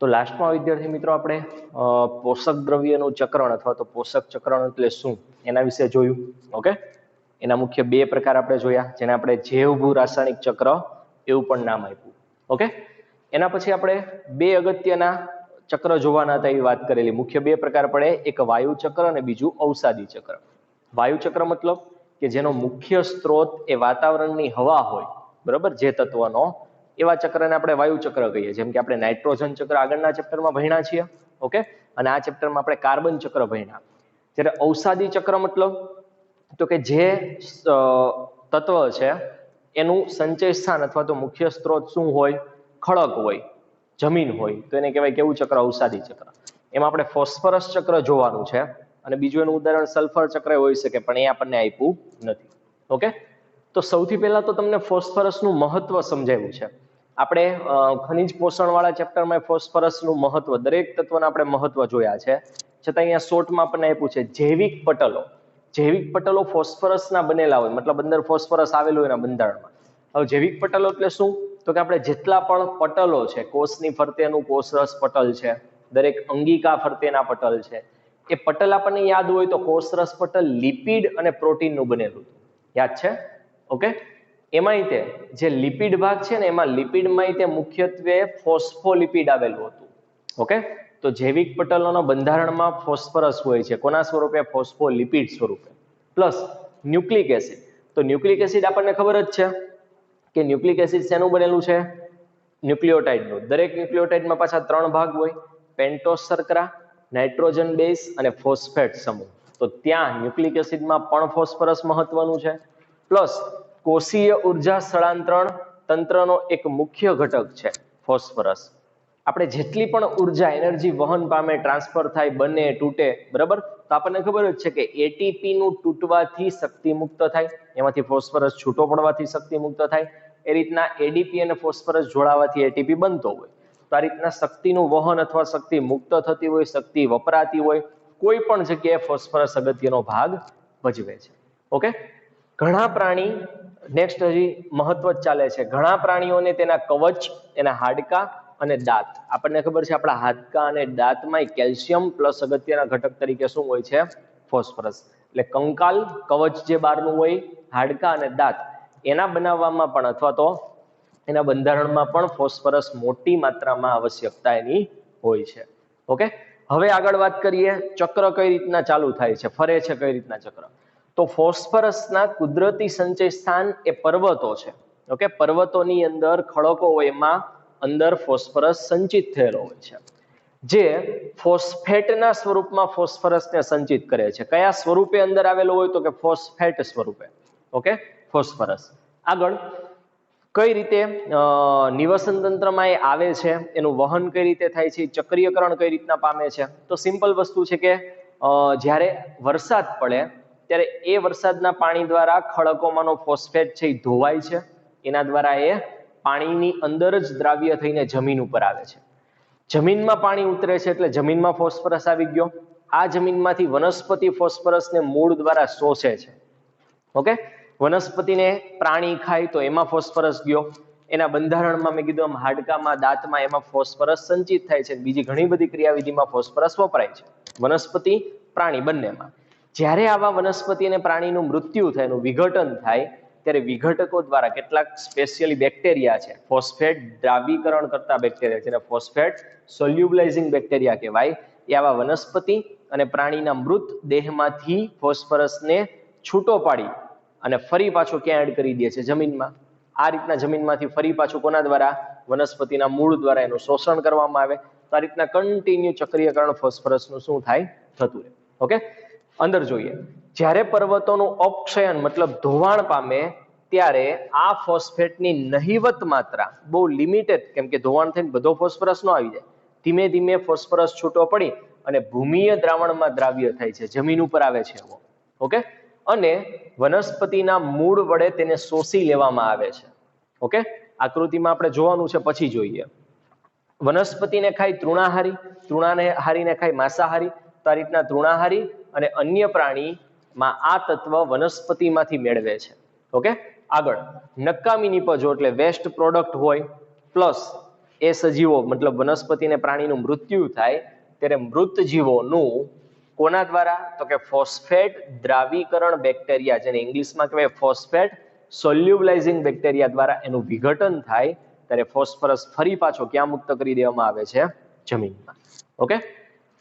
તો લાસ્ટમાં વિદ્યાર્થી મિત્રો આપણે પોષક દ્રવ્યનું ચક્રણ અથવા તો પોષક ચક્રણ એટલે શું એના વિશે જોયું. ઓકે, એના મુખ્ય બે પ્રકાર આપણે જોયા, જેને આપણે જૈવભૂ રાસાયણિક ચક્ર એવું પણ નામ આપ્યું. ઓકે, એના પછી આપણે બે અગત્યના ચક્ર જોવાના હતા એવી વાત કરેલી. મુખ્ય બે પ્રકાર પડે, એક વાયુ ચક્ર અને બીજું અવસાદી ચક્ર. વાયુ ચક્ર મતલબ કે જેનો મુખ્ય સ્ત્રોત એ વાતાવરણની હવા હોય, બરાબર, જે તત્વનો, એવા ચક્રને આપણે વાયુ ચક્ર કહીએ. જેમ કે આપણે નાઇટ્રોજન ચક્ર આગળના ચેપ્ટરમાં ભણ્યા છીએ. ઓકે, અને આ ચેપ્ટરમાં આપણે કાર્બન ચક્ર ભણ્યા. જ્યારે અવસાદી ચક્ર મતલબ તો કે જે તત્વ છે એનું સંચય સ્થાન અથવા તો મુખ્ય સ્ત્રોત શું હોય, ખડક હોય, જમીન હોય, તો એને કહેવાય કેવું ચક્ર, અવસાદી ચક્ર. એમાં આપણે ફોસ્ફરસ ચક્ર જોવાનું છે અને બીજું એનું ઉદાહરણ સલ્ફર ચક્ર હોઈ શકે, પણ એ આપણને આપ્યું નથી. ઓકે, તો સૌથી પહેલા તો તમને ફોસ્ફરસનું મહત્વ સમજાવ્યું છે. આપણે ખનિજ પોષણવાળા ચેપ્ટરમાં ફોસ્ફરસનું મહત્વ, દરેક તત્વના આપણે મહત્વ જોયા છે. છતાં અહીંયા શોર્ટમાં આપણને આપ્યું છે જૈવિક પટલો. જૈવિક પટલો ફોસ્ફરસના બનેલા હોય, મતલબ અંદર ફોસ્ફરસ આવેલું હોય એના બંધારણમાં. હવે જૈવિક પટલો એટલે શું? તો કે આપણે જેટલા પણ પટલો છે, કોષની ફરતેનું કોષરસ પટલ છે, દરેક અંગિકા ફરતેના પટલ છે, એ પટલ આપણને યાદ હોય તો કોષરસ પટલ લિપિડ અને પ્રોટીનનું બનેલું, યાદ છે? ઓકે, એમાંય તે જે લિપિડ ભાગ છે ને, એમાં લિપિડમાં તે મુખ્યત્વે ફોસ્ફોલિપિડ આવેલું હતું. ઓકે, તો જૈવિક પટલોના બંધારણમાં ફોસ્ફરસ હોય છે. કોના સ્વરૂપે? ફોસ્ફોલિપિડ સ્વરૂપે. Plus nucleic acid. તો ન્યુક્લિક એસિડ આપણને ખબર જ છે કે ન્યુક્લિક એસિડ શેનું બનેલું છે? ન્યુક્લિયોટાઇડનું. દરેક ન્યુક્લિયોટાઇડમાં પાછા 3 ભાગ હોય, પેન્ટોસ શર્કરા, નાઇટ્રોજન બેઝ અને ફોસ્ફેટ સમૂહ. તો ત્યાં ન્યુક્લિક એસિડમાં પણ ફોસ્ફરસ મહત્વનું છે. પ્લસ કોષીય ઉર્જા સ્થળાંતરણ તંત્રનો એક મુખ્ય ઘટક છે ફોસ્ફરસ. આપણે જેટલી પણ ઉર્જા, એનર્જી વહન પામે, ટ્રાન્સફર થાય, બને, તૂટે, બરાબર, તો આપણને ખબર જ છે કે એટીપી નું તૂટવાથી શક્તિ મુક્ત થાય, એમાંથી ફોસ્ફરસ છૂટો પડવાથી શક્તિ મુક્ત થાય. એ રીતના એડીપી અને ફોસ્ફરસ જોડાવાથી એટીપી બનતો હોય. તો આ રીતના શક્તિનું વહન અથવા શક્તિ મુક્ત થતી હોય, શક્તિ વપરાતી હોય, કોઈ પણ જગ્યાએ ફોસ્ફરસ અગત્યનો ભાગ ભજવે છે. ઓકે, ઘણા પ્રાણી, નેક્સ્ટ હજી મહત્વ જ ચાલે છે, ઘણા પ્રાણીઓને તેના કવચ, એના હાડકા અને દાંત, આપણને ખબર છે આપણા હાડકા અને દાંતમાં કેલ્શિયમ પ્લસ અગત્યના ઘટક તરીકે શું હોય છે? ફોસ્ફરસ. એટલે કંકાલ, કવચ જે બહારનું હોય, હાડકા અને દાંત, એના બનાવવામાં પણ અથવા તો એના બંધારણમાં પણ ફોસ્ફરસ મોટી માત્રામાં આવશ્યકતા એની હોય છે. ઓકે, હવે આગળ વાત કરીએ, ચક્ર કઈ રીતના ચાલુ થાય છે, ફરે છે કઈ રીતના ચક્ર. તો ફોસ્ફરસના કુદરતી સંચય સ્થાન એ પર્વતો છે. ઓકે, પર્વતોની અંદર ખડકો હોય, એમાં અંદર ફોસ્ફરસ સંચિત થયેલો હોય છે, જે ફોસ્ફેટના સ્વરૂપમાં ફોસ્ફરસને સંચિત કરે છે. કયા સ્વરૂપે અંદર આવેલો હોય? તો કે ફોસ્ફેટ સ્વરૂપે. Okay, phosphorus. આગળ કઈ રીતે નિવસન તંત્રમાં એ આવે છે, એનું વહન કઈ રીતે થાય છે, ચક્રીયકરણ કઈ રીતના પામે છે? તો સિમ્પલ વસ્તુ છે કે જ્યારે વરસાદ પડે ત્યારે એ વરસાદના પાણી દ્વારા ખડકોમાંનો ફોસ્ફેટ છે એ ધોવાય છે. એના દ્વારા એ પાણીની અંદર જ દ્રાવ્ય થઈને જમીન ઉપર આવે છે. જમીનમાં પાણી ઉતરે છે એટલે જમીનમાં ફોસ્ફરસ આવી ગયો. આ જમીનમાંથી વનસ્પતિ ફોસ્ફરસને મૂળ દ્વારા શોષે છે. ઓકે, વનસ્પતિને પ્રાણી ખાય તો એમાં ફોસ્ફરસ ગયો. એના બંધારણમાં મેં કીધું આમ હાડકામાં, દાંતમાં, એમાં ફોસ્ફરસ સંચિત થાય છે. બીજી ઘણી બધી ક્રિયાવિધિમાં ફોસ્ફરસ વપરાય છે, વનસ્પતિ, પ્રાણી બંનેમાં. જ્યારે આવા વનસ્પતિ અને પ્રાણીનું મૃત્યુ થાય, એનું વિઘટન થાય, ત્યારે વિઘટકો દ્વારા કેટલાક સ્પેશિયલી બેક્ટેરિયા છે, ફોસ્ફેટ દ્રાવીકરણ કરતા બેક્ટેરિયા, જેને ફોસ્ફેટ સોલ્યુબલાઇઝિંગ બેક્ટેરિયા કહેવાય, એ આવા વનસ્પતિ અને પ્રાણીના મૃત દેહમાંથી ફોસ્ફરસને છૂટો પાડી અને ફરી પાછો ક્યાં એડ કરી દે છે? જમીનમાં. આ રીતના જમીનમાંથી ફરી પાછું કોના દ્વારા? વનસ્પતિના મૂળ દ્વારા એનું શોષણ કરવામાં આવે. તો આ રીતના કન્ટિન્યુ ચક્રીયકરણ ફોસ્ફરસનું શું થાય? થતું રહે. ઓકે, અંદર જોઈએ, જ્યારે પર્વતોનું અપક્ષયન મતલબ ધોવાણ પામે ત્યારે આ ફોસ્ફેટની નહિવત માત્રા, બહુ લિમિટેડ, કેમ કે ધોવાણ થઈને બધો ફોસ્ફરસ ન આવી જાય, ધીમે ધીમે ફોસ્ફરસ છૂટો પડી અને ભૂમિય દ્રાવણમાં દ્રાવ્ય થાય છે, જમીન ઉપર આવે છે એવો. ઓકે, અને વનસ્પતિના મૂળ વડે તેને શોષી લેવામાં આવે છે. ઓકે, આકૃતિમાં આપણે જોવાનું છે, પછી જોઈએ. વનસ્પતિને ખાય તૃણાહારી, તૃણાહારીને ખાય માંસાહારી. તો આ રીતના તૃણાહારી અને અન્ય પ્રાણીમાં આ તત્વ વનસ્પતિમાંથી મેળવે છે. ઓકે, આગળ નકામી નિપજો એટલે વેસ્ટ પ્રોડક્ટ હોય, પ્લસ એ સજીવો મતલબ વનસ્પતિ અને પ્રાણીનું મૃત્યુ થાય ત્યારે મૃત જીવોનું કોના દ્વારા? તો કે ફોસ્ફેટ દ્રાવીકરણ બેક્ટેરિયા, જેને ઇંગ્લિશમાં કહેવાય ફોસ્ફેટ સોલ્યુબલાઇઝિંગ બેક્ટેરિયા દ્વારા એનું વિઘટન થાય ત્યારે ફોસ્ફરસ ફરી પાછો ક્યાં મુક્ત કરી દેવામાં આવે છે? જમીનમાં. ઓકે.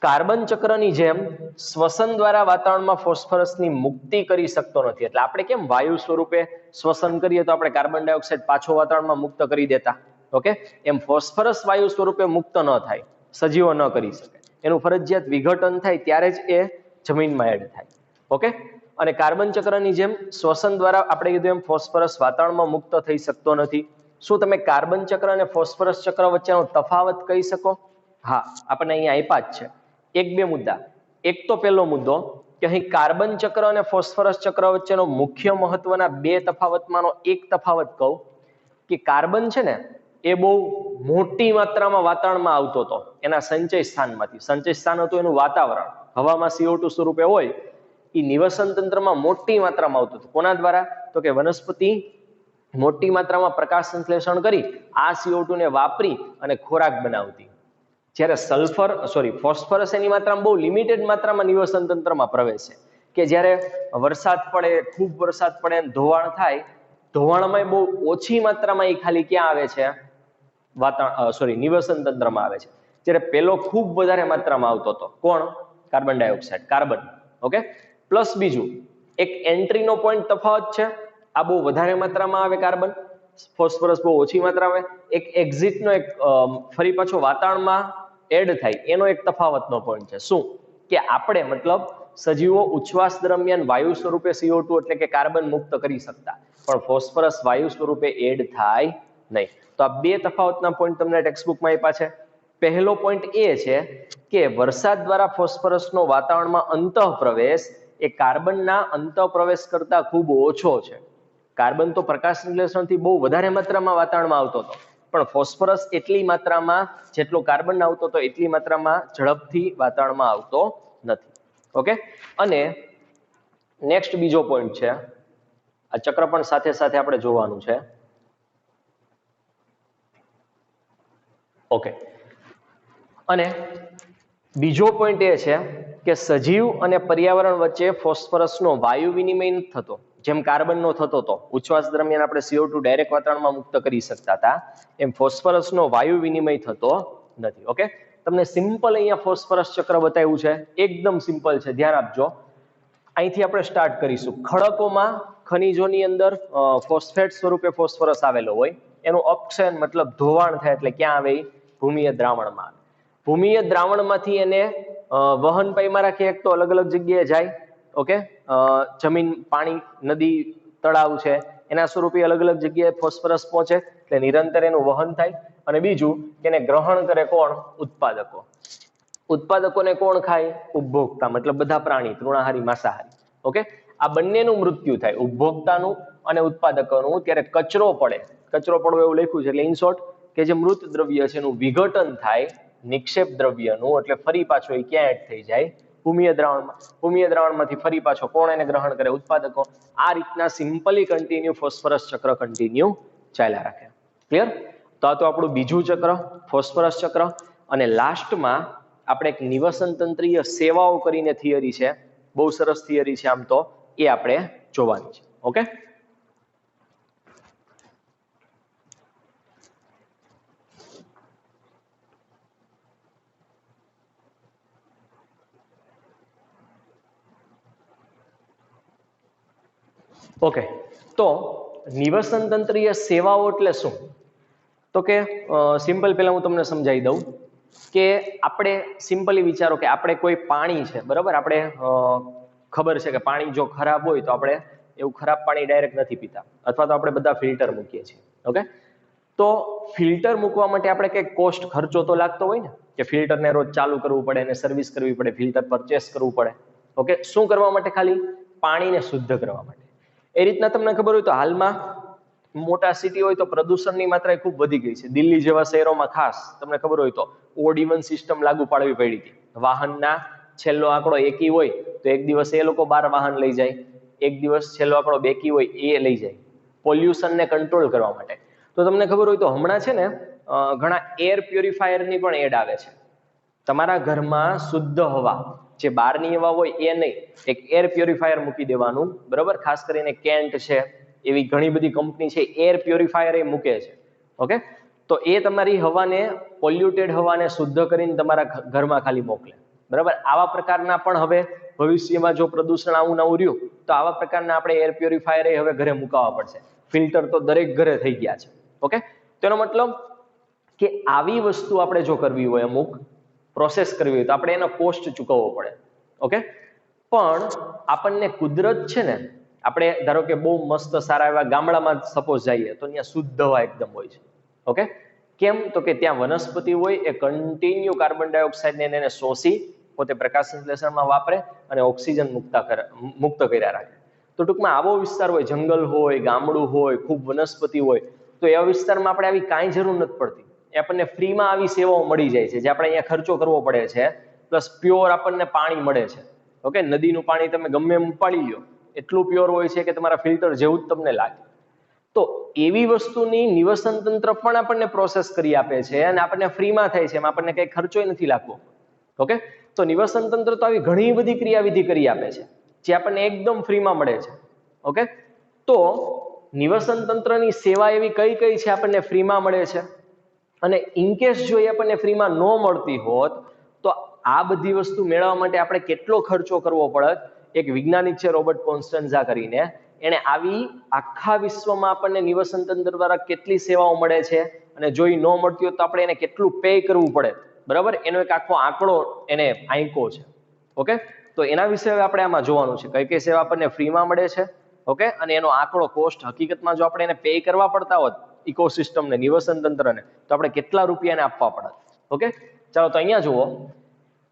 કાર્બન ચક્રની જેમ શ્વસન દ્વારા વાતાવરણમાં ફોસ્ફરસની મુક્તિ કરી શકતો નથી. એટલે આપણે કેમ વાયુ સ્વરૂપે શ્વસન કરીએ તો આપણે કાર્બન ડાયોક્સાઇડ પાછો વાતાવરણમાં મુક્ત કરી દેતા, ઓકે, એમ ફોસ્ફરસ વાયુ સ્વરૂપે મુક્ત ન થાય, સજીવો ન કરી શકે. એનું ફરજિયાત વિઘટન થાય ત્યારે જ એ જમીનમાં એડ થાય. ઓકે. અને કાર્બન ચક્રની જેમ શ્વસન દ્વારા આપણે કીધું એમ ફોસ્ફરસ વાતાવરણમાં મુક્ત થઈ શકતો નથી. શું તમે કાર્બન ચક્ર અને ફોસ્ફરસ ચક્ર વચ્ચેનો તફાવત કહી શકો? હા, આપણને અહીંયા આપ્યા જ છે. એક બે મુદ્દા. એક તો પહેલો મુદ્દો કે અહીં કાર્બન ચક્ર અને ફોસ્ફરસ ચક્ર વચ્ચેનો મુખ્ય મહત્વના બે તફાવતમાંનો એક તફાવત કહું કે કાર્બન છે ને એ બહુ મોટી માત્રામાં વાતાવરણમાં આવતો હતો એના સંચય સ્થાનમાંથી. સંચય સ્થાન હતું એનું વાતાવરણ, હવામાં CO2 સ્વરૂપે હોય, એ નિવસન તંત્રમાં મોટી માત્રામાં આવતું હતું. કોના દ્વારા? તો કે વનસ્પતિ મોટી માત્રામાં પ્રકાશ સંશ્લેષણ કરી આ CO2 ને વાપરી અને ખોરાક બનાવતી. જ્યારે ફોસ્ફરસ એની માત્રામાં બહુ લિમિટેડ માત્રામાં નિવસન તંત્રમાં પ્રવેશે કે જ્યારે વરસાદ પડે, ખૂબ વરસાદ પડે, ધોવાણ થાય, ધોવાણમાં બહુ ઓછી માત્રામાં એ ખાલી ક્યાં આવે છે? નિવસન તંત્રમાં આવે છે. જ્યારે પેલો ખૂબ વધારે માત્રામાં આવતો હતો. કોણ? Carbon dioxide, carbon. Okay. Plus બીજું એક એન્ટ્રીનો પોઈન્ટ તફાવત છે. આ બહુ વધારે માત્રામાં આવે કાર્બન, ફોસ્ફરસ બહુ ઓછી માત્રામાં આવે. એક એક્ઝિટનો, એક ફરી પાછો વાતાવરણમાં એડ થાય એનો એક તફાવતનો પોઈન્ટ છે. શું? કે આપણે મતલબ સજીવો ઉચ્છ્વાસ દરમિયાન વાયુ સ્વરૂપે CO2 એટલે કે કાર્બન મુક્ત કરી શકતા, પણ ફોસ્ફરસ વાયુ સ્વરૂપે એડ થાય નહીં. તો આ બે તફાવતના પોઈન્ટ તમને ટેક્સ્ટબુકમાં આપ્યા છે. પહેલો પોઈન્ટ એ છે કે વરસાદ દ્વારા ફોસ્ફરસનો વાતાવરણમાં અંતઃપ્રવેશ એ કાર્બનના અંતઃપ્રવેશ કરતા ખૂબ ઓછો છે. કાર્બન તો પ્રકાશ સંશ્લેષણથી બહુ વધારે માત્રામાં વાતાવરણમાં આવતો હતો, પણ ફોસ્ફરસ એટલી માત્રામાં જેટલો કાર્બન આવતો હતો એટલી માત્રામાં ઝડપથી વાતાવરણમાં આવતો નથી. ઓકે. અને નેક્સ્ટ બીજો પોઈન્ટ છે, આ ચક્ર પણ સાથે સાથે આપણે જોવાનું છે. ઓકે. અને બીજો પોઈન્ટ એ છે કે સજીવ અને પર્યાવરણ વચ્ચે ફોસ્ફરસનો વાયુ વિનિમય નથી થતો, જેમ કાર્બનનો થતો હતો. ઉચ્છ્વાસ દરમિયાન આપણે CO2 ડાયરેક્ટ વાતાવરણમાં મુક્ત કરી શકતા હતા, એમ ફોસ્ફરસનો વાયુ વિનિમય થતો નથી. ઓકે. તમને સિમ્પલ અહીંયા ફોસ્ફરસ ચક્ર બતાવ્યું છે, એકદમ સિમ્પલ છે, ધ્યાન આપજો. અહીંથી આપણે સ્ટાર્ટ કરીશું. ખડકોમાં, ખનિજોની અંદર ફોસ્ફેટ સ્વરૂપે ફોસ્ફરસ આવેલો હોય, એનું અપક્ષયન મતલબ ધોવાણ થાય એટલે ક્યાં આવે? ભૂમિય દ્રાવણમાં. ભૂમિય દ્રાવણમાંથી એને વહન પાઈમાં રાખી, એક તો અલગ અલગ જગ્યાએ જાય. ઓકે. જમીન, પાણી, નદી, તળાવ છે એના સ્વરૂપે અલગ અલગ જગ્યાએ ફોસ્ફરસ પહોંચે એટલે નિરંતર એનું વહન થાય. અને બીજું કે એને ગ્રહણ કરે કોણ? ઉત્પાદકો. ઉત્પાદકોને કોણ ખાય? ઉપભોક્તા, મતલબ બધા પ્રાણી, તૃણાહારી, માંસાહારી. ઓકે. આ બંનેનું મૃત્યુ થાય, ઉપભોક્તાનું અને ઉત્પાદકોનું. ત્યારે કચરો પડે, કચરો પડવો એવું લખ્યું છે, એટલે ઇન શોર્ટ કે જે મૃત દ્રવ્ય છે એનું વિઘટન થાય નિક્ષેપ દ્રવ્યનું, એટલે ફરી પાછો એ ક્યાં એડ થઈ જાય? ભૂમિય દ્રાવણમાં. ભૂમિય દ્રાવણમાંથી ફરી પાછો કોણ એને ગ્રહણ કરે? ઉત્પાદકો. આ રીતના સિમ્પલી કન્ટિન્યુ ફોસ્ફરસ ચક્ર કન્ટિન્યુ ચાલ્યા રાખે. ક્લિયર? તો આ તો આપણું બીજું ચક્ર, ફોસ્ફરસ ચક્ર. અને લાસ્ટમાં આપણે એક નિવસન તંત્રીય સેવાઓ કરીને થિયરી છે, બહુ સરસ થિયરી છે આમ તો, એ આપણે જોવાની છે. ઓકે. ઓકે. તો નિવસન તંત્રીય સેવાઓ એટલે શું? તો કે સિમ્પલ પહેલા હું તમને સમજાવી દઉં કે આપણે સિમ્પલી વિચારો કે આપણે કોઈ પાણી છે, બરાબર, આપણે ખબર છે કે પાણી જો ખરાબ હોય તો આપણે એવું ખરાબ પાણી ડાયરેક્ટ નથી પીતા, અથવા તો આપણે બધા ફિલ્ટર મૂકીએ છીએ. ઓકે. તો ફિલ્ટર મૂકવા માટે આપણે કંઈક કોસ્ટ, ખર્ચો તો લાગતો હોય ને, કે ફિલ્ટરને રોજ ચાલુ કરવું પડે, એને સર્વિસ કરવી પડે, ફિલ્ટર પરચેસ કરવું પડે. ઓકે. શું કરવા માટે? ખાલી પાણીને શુદ્ધ કરવા માટે. એ રીતના તમને ખબર હોય તો હાલમાં મોટા સિટી હોય તો પ્રદૂષણની માત્રા ખૂબ વધી ગઈ છે. દિલ્હી જેવા શહેરોમાં ખાસ તમને ખબર હોય તો OD1 સિસ્ટમ લાગુ પાડવી પડી હતી. વાહનના છેલ્લો આંકડો 1 હોય તો એક દિવસ એ લોકો 12 વાહન લઈ જાય, એક દિવસ છેલ્લો આંકડો 2 હોય એ લઈ જાય, પોલ્યુશનને કંટ્રોલ કરવા માટે. તો તમને ખબર હોય તો હમણાં છે ને ઘણા એર પ્યોરિફાયરની પણ એડ આવે છે. તમારા ઘરમાં શુદ્ધ હવા, જે બહારની હવા હોય એ નહીં, એક એર પ્યોરિફાયર મૂકી દેવાનું, બરાબર. ખાસ કરીને કેન્ટ છે, એવી ઘણી બધી કંપની છે, એર પ્યોરિફાયર એ મૂકે છે. ઓકે, તો એ તમારી હવાને, પોલ્યુટેડ હવાને શુદ્ધ કરીને તમારા ઘરમાં ખાલી મોકલે, બરાબર. આવા પ્રકારના પણ હવે ભવિષ્યમાં જો પ્રદૂષણ આવું નવું રહ્યું તો આવા પ્રકારના આપણે એર પ્યોરિફાયર હવે ઘરે મુકાવવા પડશે. ફિલ્ટર તો દરેક ઘરે થઈ ગયા છે. ઓકે, તેનો મતલબ કે આવી વસ્તુ આપણે જો કરવી હોય, અમુક પ્રોસેસ કરવી હોય તો આપણે એનો કોસ્ટ ચૂકવવો પડે. ઓકે, પણ આપણને કુદરત છે ને, આપણે ધારો કે બહુ મસ્ત સારા એવા ગામડામાં સપોઝ જઈએ તો ત્યાં શુદ્ધ હવા એકદમ હોય છે. ઓકે, કેમ? તો કે ત્યાં વનસ્પતિ હોય એ કન્ટિન્યુ કાર્બન ડાયોક્સાઇડને એને શોષી પોતે પ્રકાશ સંશ્લેષણમાં વાપરે અને ઓક્સિજન મુક્ત કર્યા રાખે. તો ટૂંકમાં આવો વિસ્તાર હોય, જંગલ હોય, ગામડું હોય, ખૂબ વનસ્પતિ હોય, તો એવા વિસ્તારમાં આપણે આવી કાંઈ જરૂર નથી પડતી. એ આપણને ફ્રીમાં આવી સેવાઓ મળી જાય છે, જે આપણે અહીંયા ખર્ચો કરવો પડે છે. પ્લસ પ્યોર આપણને પાણી મળે છે. ઓકે, નદીનું પાણી તમે ગમે એમ ઉપાડી લો, એટલું પ્યોર હોય છે કે તમારા ફિલ્ટર જેવું જ તમને લાગે. તો એવી વસ્તુની નિવસન તંત્ર પણ આપણને પ્રોસેસ કરી આપે છે અને આપણને ફ્રીમાં થાય છે, એમાં આપણને કંઈ ખર્ચો નથી લાગતો. ઓકે, તો નિવસન તંત્ર તો આવી ઘણી બધી ક્રિયાવિધિ કરી આપે છે જે આપણને એકદમ ફ્રીમાં મળે છે. ઓકે, તો નિવસન તંત્રની સેવા એવી કઈ કઈ છે આપણને ફ્રીમાં મળે છે, અને ઇનકેસ જો એ આપણને ફ્રીમાં ન મળતી હોત તો આ બધી વસ્તુ મેળવવા માટે આપણે કેટલો ખર્ચો કરવો પડત. એક વૈજ્ઞાનિક છે રોબર્ટ કોન્સ્ટન્ઝા કરીને, એને આવી આખા વિશ્વમાં આપણને નિવસન તંત્ર દ્વારા કેટલી સેવાઓ મળે છે અને જો એ ન મળતી હોય તો આપણે એને કેટલું પે કરવું પડે, બરાબર, એનો એક આખો આંકડો એને આંક્યો છે. ઓકે, તો એના વિશે હવે આપણે આમાં જોવાનું છે, કઈ કઈ સેવા આપણને ફ્રીમાં મળે છે. ઓકે, અને એનો આંકડો કોસ્ટ, હકીકતમાં જો આપણે એને પે કરવા પડતા હોત ઇકોસિસ્ટમને, નિવસન તંત્રને, તો આપણે કેટલા રૂપિયાને આપવા પડે. ઓકે, ચાલો તો અહીંયા જુઓ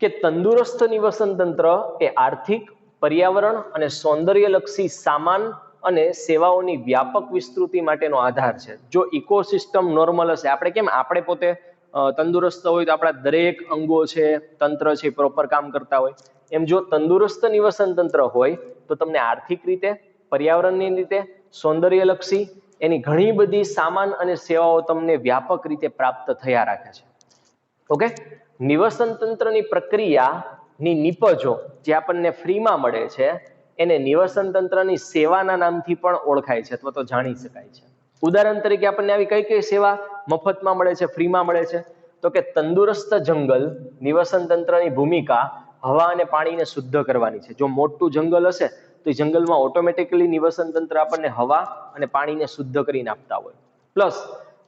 કે તંદુરસ્ત નિવસન તંત્ર એ આર્થિક, પર્યાવરણ અને સૌંદર્યલક્ષી સામાન અને સેવાઓની વ્યાપક વિસ્તૃતિ માટેનો આધાર છે. જો ઇકોસિસ્ટમ નોર્મલ હશે, આપણે કેમ આપણે પોતે તંદુરસ્ત હોય તો આપણા દરેક અંગો છે, તંત્ર છે, પ્રોપર કામ કરતા હોય, એમ જો તંદુરસ્ત નિવસન તંત્ર હોય તો તમને આર્થિક રીતે, પર્યાવરણની રીતે, સૌંદર્યલક્ષી એની ઘણી બધી સામાન અને સેવાઓ તમને વ્યાપક રીતે પ્રાપ્ત થયા રાખે છે. ઓકે, નિવસન તંત્રની પ્રક્રિયાની નિપજો જે આપણને ફ્રીમાં મળે છે એને નિવસન તંત્રની સેવાના નામથી પણ ઓળખાય છે અથવા તો જાણી શકાય છે. ઉદાહરણ તરીકે આપણને આવી કઈ કઈ સેવા મફતમાં મળે છે, ફ્રીમાં મળે છે? તો કે તંદુરસ્ત જંગલ નિવસન તંત્રની ભૂમિકા હવા અને પાણીને શુદ્ધ કરવાની છે. જો મોટું જંગલ હશે તો એ જંગલમાં ઓટોમેટિકલી નિવસન તંત્ર આપણને હવા અને પાણીને શુદ્ધ કરીને આપતા હોય. પ્લસ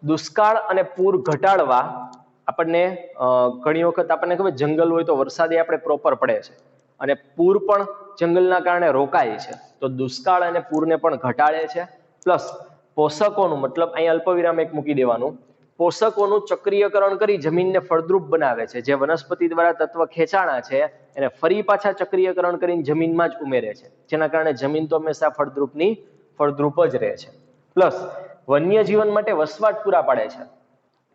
દુષ્કાળ અને પૂર ઘટાડવા આપણને ઘણી વખત આપણને ખબર જંગલ હોય તો વરસાદ આપણે પ્રોપર પડે છે અને પૂર પણ જંગલના કારણે રોકાય છે, તો દુષ્કાળ અને પૂરને પણ ઘટાડે છે. પ્લસ પોષકોનું, મતલબ અહીં અલ્પવિરામ એક મૂકી દેવાનું, પોષકોનું ચક્રીયકરણ કરી જમીનને ફળદ્રુપ બનાવે છે. જે વનસ્પતિ દ્વારા તત્વ ખેંચાણા છે એને ફરી પાછા ચક્રીયકરણ કરીને જમીનમાં જ ઉમેરે છે, જેના કારણે જમીન તો હંમેશા ફળદ્રુપ જ રહે છે. પ્લસ વન્ય જીવન માટે વસવાટ પૂરા પાડે છે.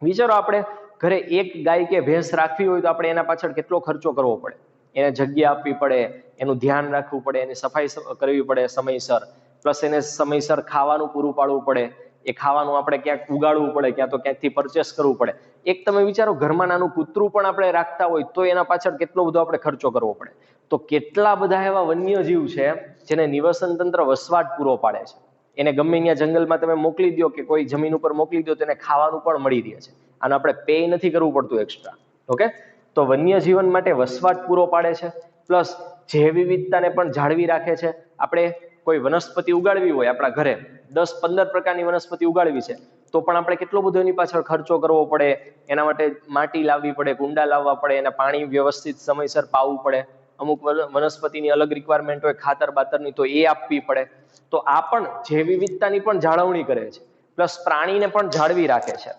વિચારો આપણે ઘરે એક ગાય કે ભેંસ રાખવી હોય તો આપણે એના પાછળ કેટલો ખર્ચો કરવો પડે, એને જગ્યા આપવી પડે, એનું ધ્યાન રાખવું પડે, એની સફાઈ કરવી પડે સમયસર, પ્લસ એને સમયસર ખાવાનું પૂરું પાડવું પડે, એ ખાવાનું આપણે ક્યાંક ઉગાડવું પડે, ક્યાં તો ક્યાંકથી પરચેસ કરવું પડે. એક તમે વિચારો ઘરમાં નાનું કૂતરું પણ આપણે રાખતા હોય તો એના પાછળ કેટલો બધો આપણે ખર્ચો કરવો પડે. તો કેટલા બધા એવા વન્ય જીવ છે જેને નિવસન તંત્ર વસવાટ પૂરો પાડે છે. એને ગમે ત્યાં જંગલમાં તમે મોકલી દો કે કોઈ જમીન ઉપર મોકલી દો તો એને ખાવાનું પણ મળી રહે છે. આનો આપણે પે નથી કરવું પડતું એક્સ્ટ્રા. ઓકે, તો વન્ય જીવન માટે વસવાટ પૂરો પાડે છે. પ્લસ જૈવ વિવિધતાને પણ જાળવી રાખે છે. આપણે કોઈ વનસ્પતિ ઉગાડવી હોય આપણા ઘરે, 10-15 પ્રકારની વનસ્પતિ ઉગાડવી છે તો પણ આપણે કેટલો બધો એની પાછળ ખર્ચો કરવો પડે, એના માટે માટી લાવવી પડે, કુંડા લાવવા પડે, એને પાણી વ્યવસ્થિત સમયસર પાવું પડે, અમુક વનસ્પતિની અલગ રિક્વાયરમેન્ટ હોય ખાતર બાતરની તો એ આપવી પડે. તો આ પણ જૈવ વિવિધતાની પણ જાળવણી કરે છે, પ્લસ પ્રાણીને પણ જાળવી રાખે છે.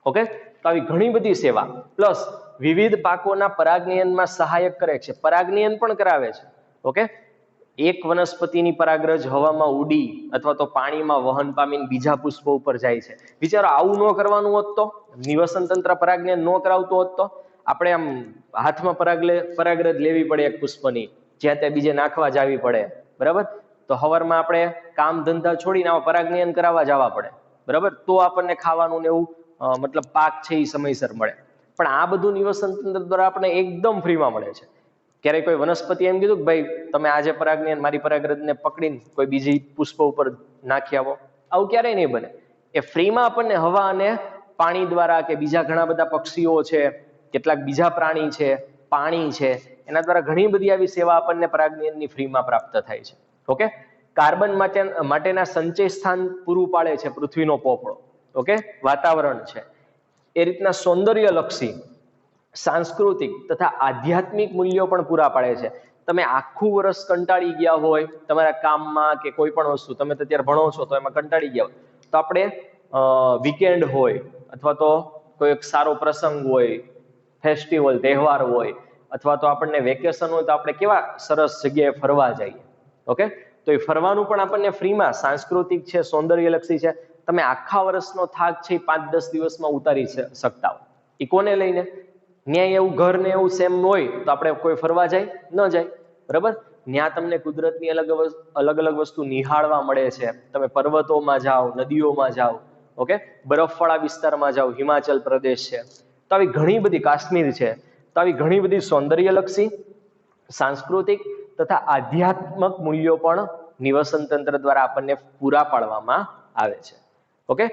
ઓકે, તો આવી ઘણી બધી સેવા. પ્લસ વિવિધ પાકોના પરાગનયનમાં સહાયક કરે છે, પરાગનયન પણ કરાવે છે. ઓકે, એક વનસ્પતિની પરાગરજ હવામાં ઉડી અથવા તો પાણીમાં વહન પામીને બીજા પુષ્પો ઉપર જાય છે. વિચારો આવું ન કરવાનું હોત તો, નિવસન તંત્ર પરાગનયન ન કરાવતું હોત તો આપણે આમ હાથમાં પરાગરજ લેવી પડે એક પુષ્પની, જ્યાં ત્યાં બીજે નાખવા જવી પડે, બરાબર. તો હવારમાં આપણે કામ ધંધા છોડીને આવા પરાગનયન કરાવવા જવા પડે, બરાબર, તો આપણને ખાવાનું ને એવું મતલબ પાક છે એ સમયસર મળે. પણ આ બધું નિવસન તંત્ર દ્વારા આપણને એકદમ ફ્રીમાં મળે છે. ક્યારેય કોઈ વનસ્પતિ એમ કીધું કે ભાઈ તમે આજે પરાગને મારી પરાગરજને પકડીને કોઈ બીજી પુષ્પ ઉપર નાખી આવો, આવું ક્યારેય નહીં બને. એ ફ્રીમાં આપણને હવા અને પાણી દ્વારા કે બીજા ઘણા બધા પક્ષીઓ છે, કેટલાક બીજા પ્રાણી છે, પાણી છે, એના દ્વારા ઘણી બધી આવી સેવા આપણને પરાગની ફ્રીમાં પ્રાપ્ત થાય છે. ઓકે, કાર્બન માટેના સંચય સ્થાન પૂરું પાડે છે પૃથ્વીનો પોપડો. ઓકે, વાતાવરણ છે. એ રીતના સૌંદર્યલક્ષી, સાંસ્કૃતિક તથા આધ્યાત્મિક મૂલ્યો પણ પૂરા પાડે છે. તમે આખું વર્ષ કંટાળી ગયા હોય તમારા કામમાં કે કોઈ પણ વસ્તુ, તમે તો અત્યારે ભણો છો તો એમાં કંટાળી ગયા હોય, તો આપણે વીકેન્ડ હોય અથવા તો કોઈ એક સારો પ્રસંગ હોય, ફેસ્ટિવલ તહેવાર હોય, અથવા તો આપણને વેકેશન હોય તો આપણે કેવા સરસ જગ્યાએ ફરવા જઈએ. ઓકે, તો એ ફરવાનું પણ આપણને ફ્રીમાં, સાંસ્કૃતિક છે, સૌંદર્યલક્ષી છે. તમે આખા વર્ષનો થાક છે 5-10 દિવસમાં ઉતારી શકતા હો. એ કોને લઈને? ન્યાય એવું ઘર ને એવું સેમ હોય તો આપણે કોઈ ફરવા જાય ન જાય, બરાબર? ત્યાં તમને કુદરતની અલગ અલગ વસ્તુ નિહાળવા મળે છે. તમે પર્વતોમાં જાઓ, નદીઓમાં જાઓ, ઓકે, બરફવાળા વિસ્તારમાં જાઓ, હિમાચલ પ્રદેશ છે, તો આવી ઘણી બધી, કાશ્મીર છે, તો આવી ઘણી બધી સૌંદર્યલક્ષી, સાંસ્કૃતિક તથા આધ્યાત્મક મૂલ્યો પણ નિવસન તંત્ર દ્વારા આપણને પૂરા પાડવામાં આવે છે. ઓકે,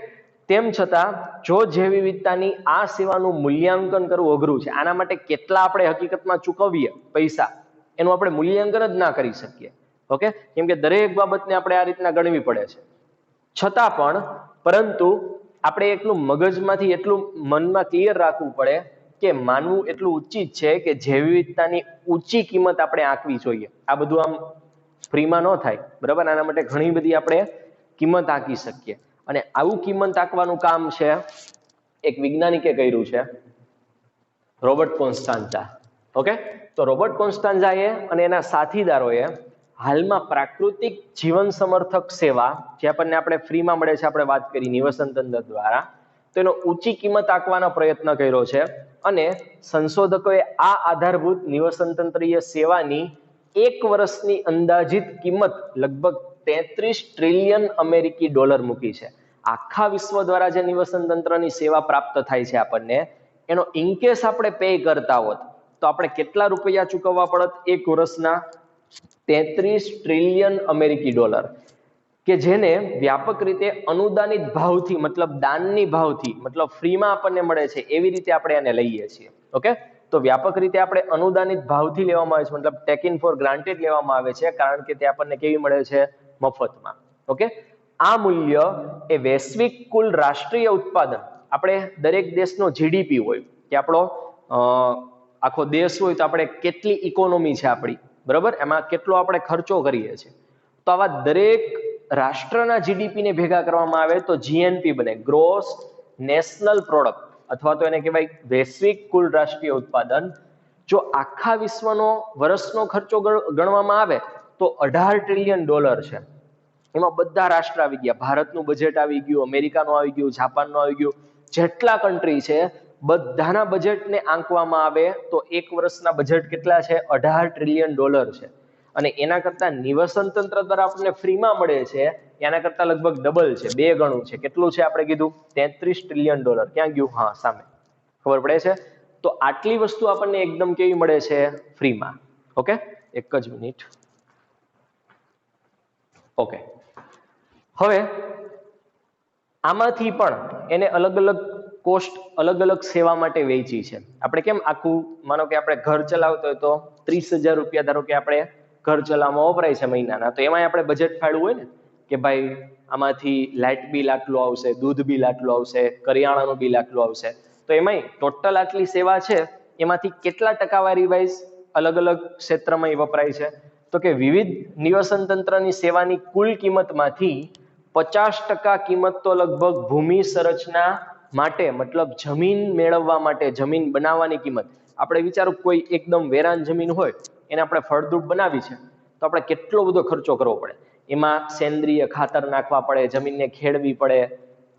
તેમ છતાં જો જૈવ વિવિધતાની આ સેવાનું મૂલ્યાંકન કરવું અઘરું છે. આના માટે કેટલા આપણે હકીકતમાં ચૂકવીએ પૈસા, એનું આપણે મૂલ્યાંકન જ ના કરી શકીએ. ઓકે, કેમ કે દરેક બાબતને આપણે આ રીતના ગણવી પડે છે. છતાં પણ પરંતુ આપણે એટલું મગજમાંથી, એટલું મનમાં ક્લિયર રાખવું પડે કે માનવું એટલું ઉચિત છે કે જૈવ વિવિધતાની ઊંચી કિંમત આપણે આંકવી જોઈએ. આ બધું આમ ફ્રીમાં ન થાય, બરાબર? આના માટે ઘણી બધી આપણે કિંમત આંકી શકીએ. અને આવું કિંમત આંકવાનું કામ છે એક વૈજ્ઞાનિકે કર્યું છે, રોબર્ટ કોન્સ્ટાન્ઝા. ઓકે, તો રોબર્ટ કોન્સ્ટાન્ઝાએ અને એના સાથીદારોએ હાલમાં પ્રાકૃતિક જીવન સમર્થક સેવા, જે આપણને આપણે ફ્રીમાં મળે છે, આપણે વાત કરી નિવસન તંત્ર દ્વારા, તો એનો ઊંચી કિંમત આંકવાનો પ્રયત્ન કર્યો છે. અને સંશોધકોએ આ આધારભૂત નિવસન તંત્રીય સેવાની 1 વર્ષની અંદાજિત કિંમત લગભગ 33 ટ્રિલિયન અમેરિકી ડોલર મૂકી છે. આખા વિશ્વ દ્વારા જે નિવસન તંત્રની સેવા પ્રાપ્ત થાય છે આપણને, એનો ઇનકેસ આપણે પે કરતા હોત તો આપણે કેટલા રૂપિયા ચૂકવવા પડત? 1 વર્ષના 33 ટ્રિલિયન અમેરિકી ડોલર, કે જેને વ્યાપક રીતે અનુદાનિત ભાવથી, મતલબ દાનની ભાવથી, મતલબ ફ્રીમાં આપણને મળે છે એવી રીતે આપણે એને લઈએ છીએ. ઓકે, તો વ્યાપક રીતે આપણે અનુદાનિત ભાવથી લેવામાં આવે છે, મતલબ ટેકન ફોર ગ્રાન્ટેડ લેવામાં આવે છે, કારણ કે તે આપણને કેવી મળે છે? મફતમાં. ઓકે, આ મૂલ્ય એ વૈશ્વિક કુલ રાષ્ટ્રીય ઉત્પાદન, આપણે દરેક દેશનો જીડીપી હોય કે આપણો આખો દેશ હોય તો આપણે કેટલી ઇકોનોમી છે આપણી, બરાબર, એમાં કેટલો આપણે ખર્ચો કરીએ છીએ, તો આવા દરેક રાષ્ટ્રના જીડીપીને ભેગા કરવામાં આવે તો જીએનપી બને, ગ્રોસ નેશનલ પ્રોડક્ટ, અથવા તો એને કહેવાય વૈશ્વિક કુલ રાષ્ટ્રીય ઉત્પાદન. જો આખા વિશ્વનો વર્ષનો ખર્ચો ગણવામાં આવે તો 18 ટ્રિલિયન ડોલર છે. એમાં બધા રાષ્ટ્ર આવી ગયા, ભારતનું બજેટ આવી ગયું, અમેરિકાનું આવી ગયું, જાપાનનું આવી ગયું, જેટલા કન્ટ્રી છે બધાના બજેટને આંકવામાં આવે તો 1 વર્ષના બજેટ કેટલા છે? 18 ટ્રિલિયન ડોલર છે. અને એના કરતા નિવસન તંત્ર દ્વારા આપણને ફ્રીમાં મળે છે એના કરતા લગભગ ડબલ છે, 2 ગણું છે. કેટલું છે આપણે કીધું? 33 ટ્રિલિયન ડોલર. ક્યાં ગયું? હા, સામે. ખબર પડે છે? તો આટલી વસ્તુ આપણને એકદમ કેવી મળે છે? ફ્રીમાં. ઓકે, એક જ મિનિટ. ઓકે, હવે આમાંથી પણ એને અલગ અલગ કોસ્ટ, અલગ અલગ સેવા માટે વેચી છે. આપણે કેમ આખું, માનો કે આપણે ઘર ચલાવતા હોય તો 30,000 રૂપિયા ધારો કે આપણે ઘર ચલાવવામાં વપરાય છે મહિનાના, તો એમાં આપણે બજેટ ફાળવું હોય ને કે ભાઈ આમાંથી લાઇટ બિલ આટલું આવશે, દૂધ બિલ આટલું આવશે, કરિયાણાનું બિલ આટલું આવશે, તો એમાંય ટોટલ આટલી સેવા છે એમાંથી કેટલા ટકાવારી વાઇઝ અલગ અલગ ક્ષેત્રમાં એ વપરાય છે? તો કે વિવિધ નિવસન તંત્રની સેવાની કુલ કિંમતમાંથી 50% કિંમત તો લગભગ ભૂમિ સંરચના માટે, મતલબ જમીન મેળવવા માટે, જમીન બનાવવાની કિંમત. આપણે વિચારો કોઈ એકદમ વેરાન જમીન હોય એને આપણે ફળદ્રુપ બનાવી છે તો આપણે કેટલો બધો ખર્ચો કરવો પડે, એમાં સેન્દ્રિય ખાતર નાખવા પડે, જમીનને ખેડવી પડે,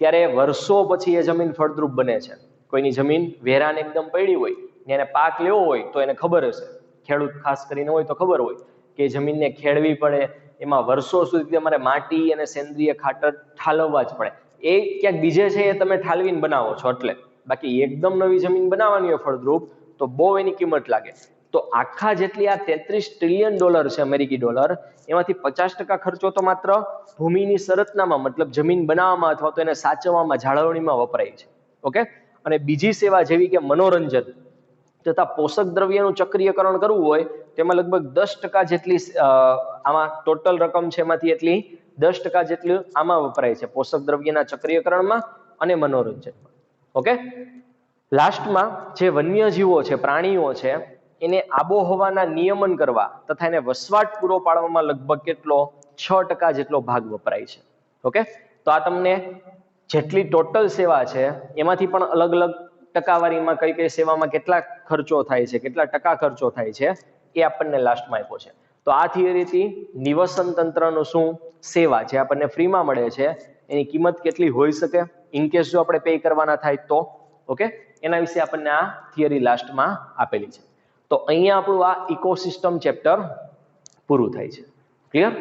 ત્યારે વર્ષો પછી એ જમીન ફળદ્રુપ બને છે. કોઈની જમીન વેરાન એકદમ પડી હોય ને એને પાક લેવો હોય તો એને ખબર હશે, ખેડૂત ખાસ કરીને હોય તો ખબર હોય કે જમીનને ખેડવી પડે, એમાં વર્ષો સુધી તમારે માટી અને સેન્દ્રિય ખાતર ઠાલવવા જ પડે. એ ક્યાંક બીજે છે એ તમે ઠાલવીને બનાવો છો એટલે, બાકી એકદમ નવી જમીન બનાવવાની હોય ફળદ્રુપ તો બહુ એની કિંમત લાગે. તો આખા જેટલી આ $33 ટ્રિલિયન છે અમેરિકી ડોલર, એમાંથી 50% ખર્ચો તો માત્ર ભૂમિની સંરચનામાં મતલબ જમીન બનાવવામાં અથવા તો એને સાચવવામાં જાળવણીમાં વપરાય છે. ઓકે, અને બીજી સેવા જેવી કે મનોરંજન તથા પોષક દ્રવ્યનું ચક્રીયકરણ કરવું હોય તેમાં લગભગ 10% જેટલી આમાં ટોટલ રકમ છે એમાંથી એટલી 10% જેટલી આમાં વપરાય છે પોષક દ્રવ્યના ચક્રીયકરણમાં અને મનોરંજનમાં. ઓકે, લાસ્ટમાં જે વન્યજીવો છે, પ્રાણીઓ છે, એને આબોહવાના નિયમન કરવા તથા એને વસવાટ પૂરો પાડવામાં લગભગ કેટલો 6% જેટલો ભાગ વપરાય છે. ઓકે, તો આ તમને જેટલી ટોટલ સેવા છે એમાંથી પણ અલગ અલગ ટકાવારીમાં કઈ કઈ સેવામાં કેટલા ખર્ચો થાય છે, કેટલા ટકા ખર્ચો થાય છે એ આપણને લાસ્ટમાં આપ્યો છે. તો આ થિયરીથી નિવસન તંત્રનું શું સેવા જે આપણને ફ્રીમાં મળે છે એની કિંમત કેટલી હોઈ શકે ઇનકેસ જો આપણે પે કરવાના થાય તો. ઓકે, એના વિશે આપણને આ થિયરી લાસ્ટમાં આપેલી છે. તો અહીંયા આપણું આ ઇકોસિસ્ટમ ચેપ્ટર પૂરું થાય છે. ક્લિયર?